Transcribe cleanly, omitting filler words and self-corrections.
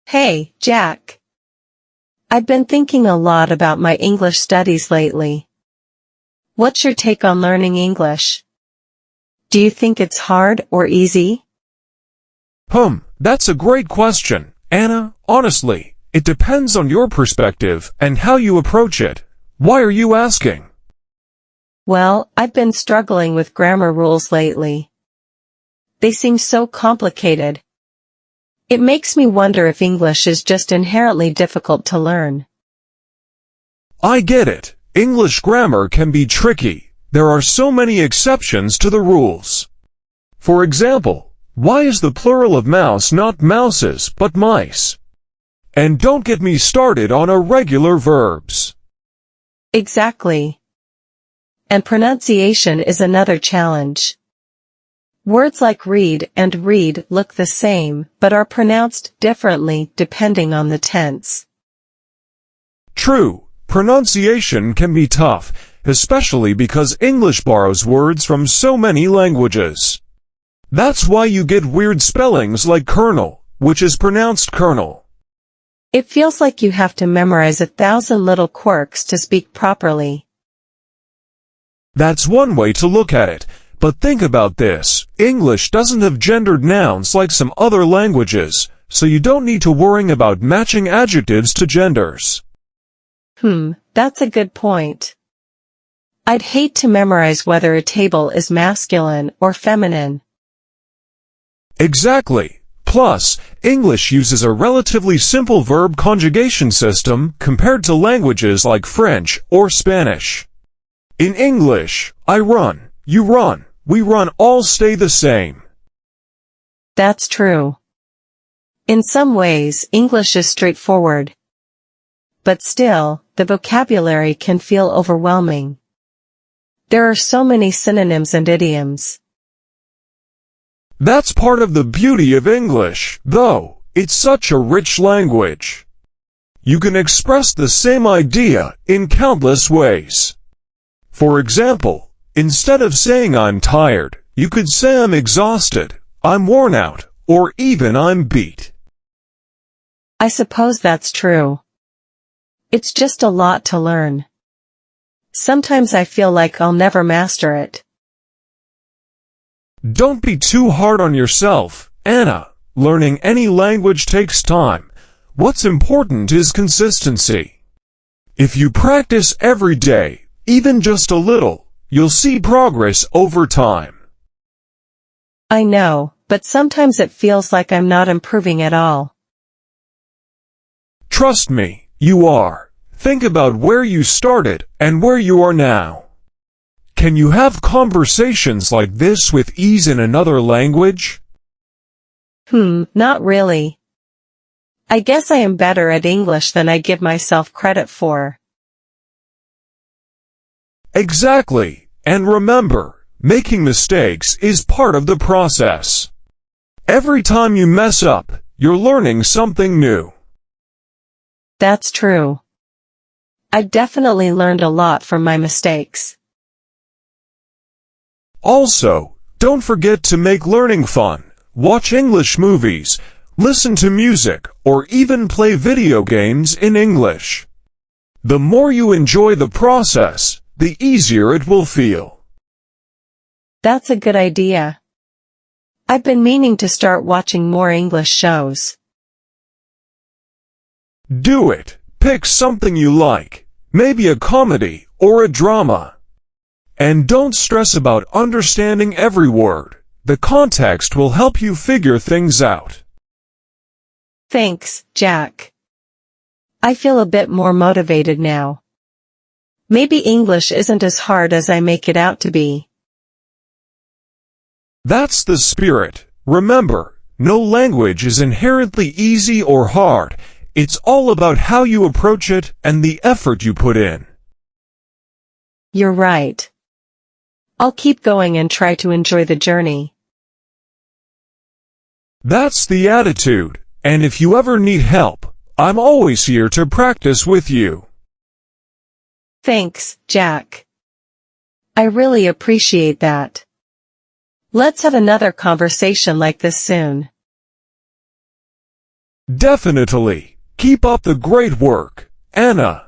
Hey, Jack. I've been thinking a lot about my English studies lately. What's your take on learning English? Do you think it's hard or easy? That's a great question, Anna. Honestly, it depends on your perspective and how you approach it. Why are you asking? Well, I've been struggling with grammar rules lately. They seem so complicated. It makes me wonder if English is just inherently difficult to learn. I get it. English grammar can be tricky. There are so many exceptions to the rules. For example, why is the plural of mouse not mouses but mice? And don't get me started on irregular verbs. Exactly. And pronunciation is another challenge. Words like read and read look the same, but are pronounced differently depending on the tense. True, pronunciation can be tough, especially because English borrows words from so many languages. That's why you get weird spellings like kernel, which is pronounced kernel. It feels like you have to memorize 1,000 little quirks to speak properly. That's one way to look at it. But think about this, English doesn't have gendered nouns like some other languages, so you don't need to worry about matching adjectives to genders. That's a good point. I'd hate to memorize whether a table is masculine or feminine. Exactly. Plus, English uses a relatively simple verb conjugation system compared to languages like French or Spanish. In English, I run, you run, we run all stay the same. That's true. In some ways, English is straightforward. But still, the vocabulary can feel overwhelming. There are so many synonyms and idioms. That's part of the beauty of English, though. It's such a rich language. You can express the same idea in countless ways. For example, instead of saying I'm tired, you could say I'm exhausted, I'm worn out, or even I'm beat. I suppose that's true. It's just a lot to learn. Sometimes I feel like I'll never master it. Don't be too hard on yourself, Anna. Learning any language takes time. What's important is consistency. If you practice every day, even just a little, you'll see progress over time. I know, but sometimes it feels like I'm not improving at all. Trust me, you are. Think about where you started and where you are now. Can you have conversations like this with ease in another language? Not really. I guess I am better at English than I give myself credit for. Exactly. And remember, making mistakes is part of the process. Every time you mess up, you're learning something new. That's true. I've definitely learned a lot from my mistakes. Also, don't forget to make learning fun. Watch English movies, listen to music, or even play video games in English. The more you enjoy the process, the easier it will feel. That's a good idea. I've been meaning to start watching more English shows. Do it. Pick something you like, maybe a comedy or a drama. And don't stress about understanding every word. The context will help you figure things out. Thanks, Jack. I feel a bit more motivated now. Maybe English isn't as hard as I make it out to be. That's the spirit. Remember, no language is inherently easy or hard. It's all about how you approach it and the effort you put in. You're right. I'll keep going and try to enjoy the journey. That's the attitude, and if you ever need help, I'm always here to practice with you. Thanks, Jack. I really appreciate that. Let's have another conversation like this soon. Definitely. Keep up the great work, Anna.